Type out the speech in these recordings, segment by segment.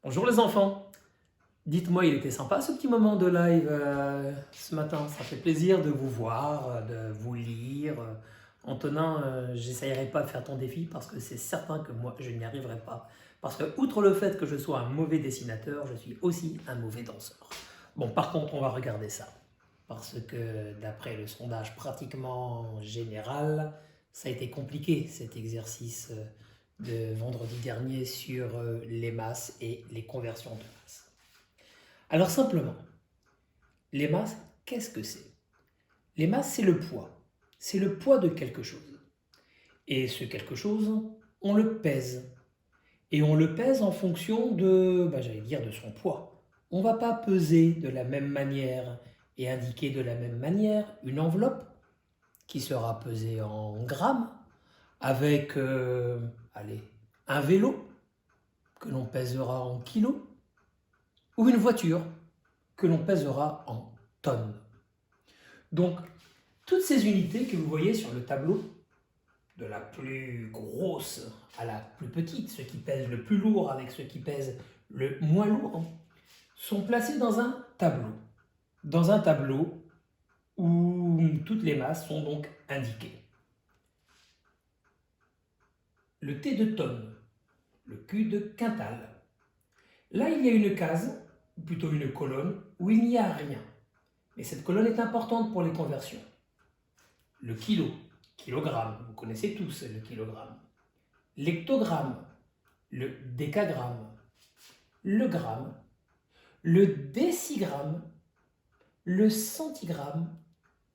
Bonjour les enfants, dites-moi, il était sympa ce petit moment de live ce matin. Ça fait plaisir de vous voir, de vous lire. Antonin, j'essayerai pas de faire ton défi parce que c'est certain que moi je n'y arriverai pas. Parce que outre le fait que je sois un mauvais dessinateur, je suis aussi un mauvais danseur. Bon, par contre, on va regarder ça. Parce que d'après le sondage pratiquement général, ça a été compliqué cet exercice de vendredi dernier sur les masses et les conversions de masse. Alors simplement, les masses, qu'est-ce que c'est? Les masses, c'est le poids. C'est le poids de quelque chose. Et ce quelque chose, on le pèse. Et on le pèse en fonction de son poids. On ne va pas peser de la même manière et indiquer de la même manière une enveloppe qui sera pesée en grammes avec, un vélo que l'on pèsera en kilos ou une voiture que l'on pèsera en tonnes. Donc, toutes ces unités que vous voyez sur le tableau, de la plus grosse à la plus petite, ce qui pèse le plus lourd avec ce qui pèse le moins lourd, sont placées dans un tableau. Dans un tableau où toutes les masses sont donc indiquées. Le T de tonne, le Q de quintal. Là, il y a une case, ou plutôt une colonne, où il n'y a rien. Mais cette colonne est importante pour les conversions. Le kilo, kilogramme, vous connaissez tous le kilogramme. L'hectogramme, le décagramme. Le gramme, le décigramme, le centigramme,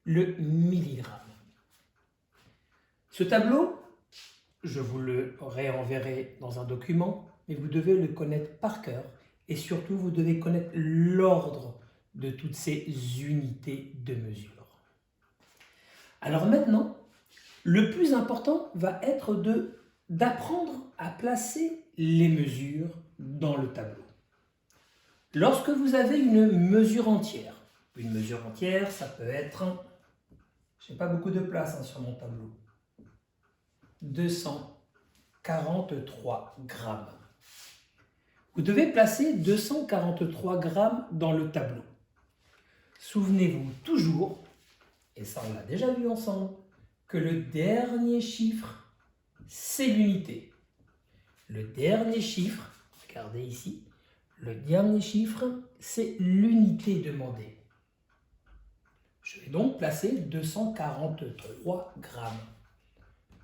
le milligramme. Ce tableau, je vous le réenverrai dans un document, mais vous devez le connaître par cœur et surtout vous devez connaître l'ordre de toutes ces unités de mesure. Alors maintenant, le plus important va être d'apprendre à placer les mesures dans le tableau. Lorsque vous avez une mesure entière, ça peut être, je n'ai pas beaucoup de place sur mon tableau, 243 grammes. Vous devez placer 243 grammes dans le tableau. Souvenez-vous toujours, et ça on l'a déjà vu ensemble, que le dernier chiffre, c'est l'unité. Le dernier chiffre, regardez ici, le dernier chiffre, c'est l'unité demandée. Je vais donc placer 243 grammes.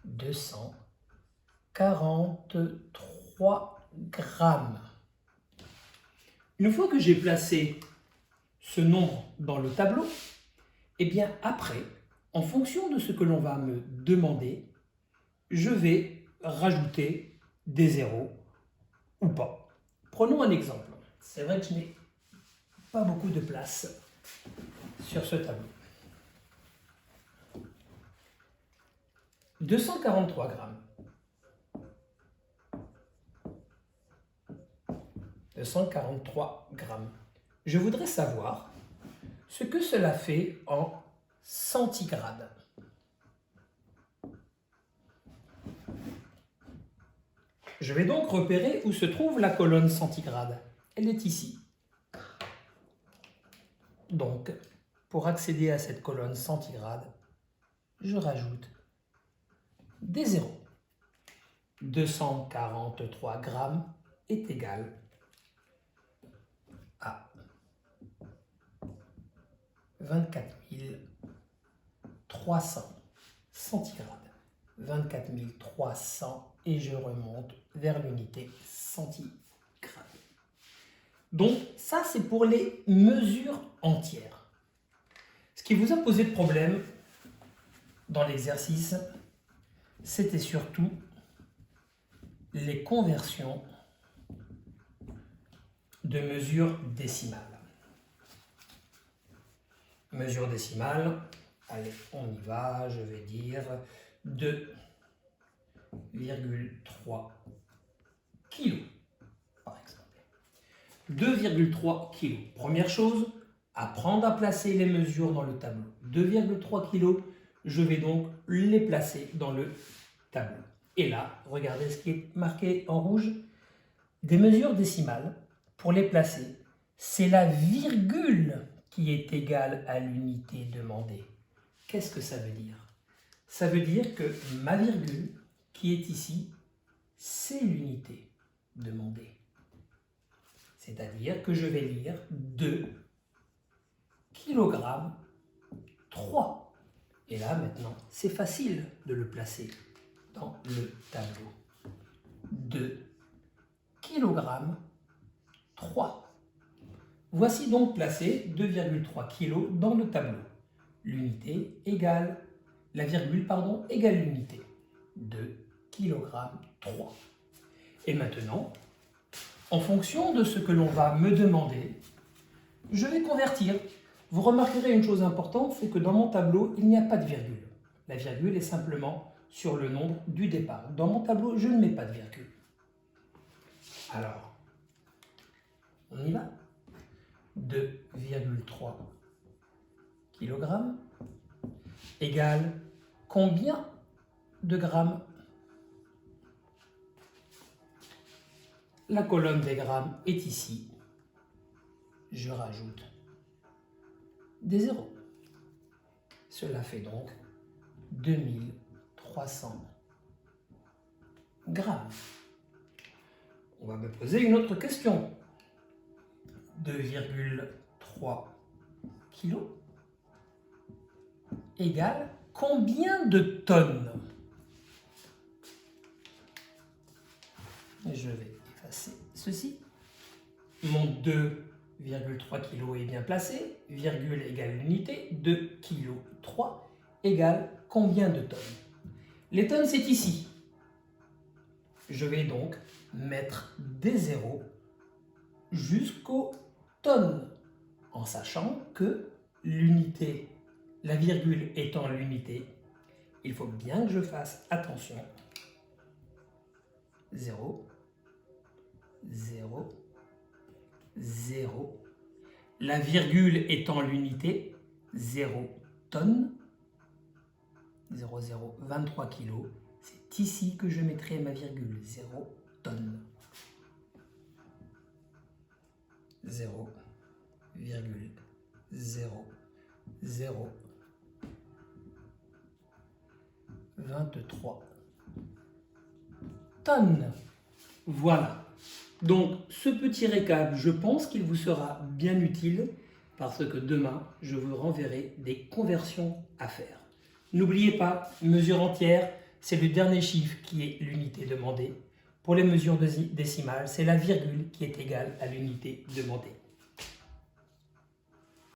243 grammes. Une fois que j'ai placé ce nombre dans le tableau, et bien après, en fonction de ce que l'on va me demander, je vais rajouter des zéros ou pas. Prenons un exemple. C'est vrai que je n'ai pas beaucoup de place sur ce tableau. 243 grammes. 243 grammes. Je voudrais savoir ce que cela fait en centigrades. Je vais donc repérer où se trouve la colonne centigrade. Elle est ici. Donc, pour accéder à cette colonne centigrade, je rajoute des zéros. 243 grammes est égal à 24 300 centigrades. 24 300 et je remonte vers l'unité centigrade. Donc ça c'est pour les mesures entières. Ce qui vous a posé de problème dans l'exercice, c'était surtout les conversions de mesures décimales. Mesure décimale, allez, on y va, je vais dire 2,3 kg, par exemple. 2,3 kg. Première chose, apprendre à placer les mesures dans le tableau. 2,3 kg, je vais donc les placer dans le tableau. Et là, regardez ce qui est marqué en rouge. Des mesures décimales, pour les placer, c'est la virgule qui est égale à l'unité demandée. Qu'est-ce que ça veut dire? Ça veut dire que ma virgule, qui est ici, c'est l'unité demandée. C'est-à-dire que je vais lire 2 kg 3. Et là, maintenant, c'est facile de le placer dans le tableau. 2 kg 3. Voici donc placé 2,3 kg dans le tableau. L'unité égale, la virgule, pardon, égale l'unité. 2 kg 3. Et maintenant, en fonction de ce que l'on va me demander, je vais convertir. Vous remarquerez une chose importante, c'est que dans mon tableau, il n'y a pas de virgule. La virgule est simplement sur le nombre du départ. Dans mon tableau, je ne mets pas de virgule. Alors, on y va. 2,3 kg égale combien de grammes? La colonne des grammes est ici. Je rajoute des zéros. Cela fait donc 2300 grammes. On va me poser une autre question. 2,3 kg égale combien de tonnes? Je vais effacer ceci. Mon 2,3 kg est bien placé. Virgule égale l'unité. 2 kg 3 égale combien de tonnes? Les tonnes, c'est ici. Je vais donc mettre des zéros jusqu'aux tonnes, en sachant que l'unité, la virgule étant l'unité, il faut bien que je fasse attention. 0, 0, 0. La virgule étant l'unité, 0 tonnes, 0, 0, 23 kg. C'est ici que je mettrai ma virgule, 0 tonnes. 0, 0, 0, 23 tonnes. Voilà. Donc, ce petit récap, je pense qu'il vous sera bien utile parce que demain, je vous renverrai des conversions à faire. N'oubliez pas, mesure entière, c'est le dernier chiffre qui est l'unité demandée. Pour les mesures décimales, c'est la virgule qui est égale à l'unité demandée.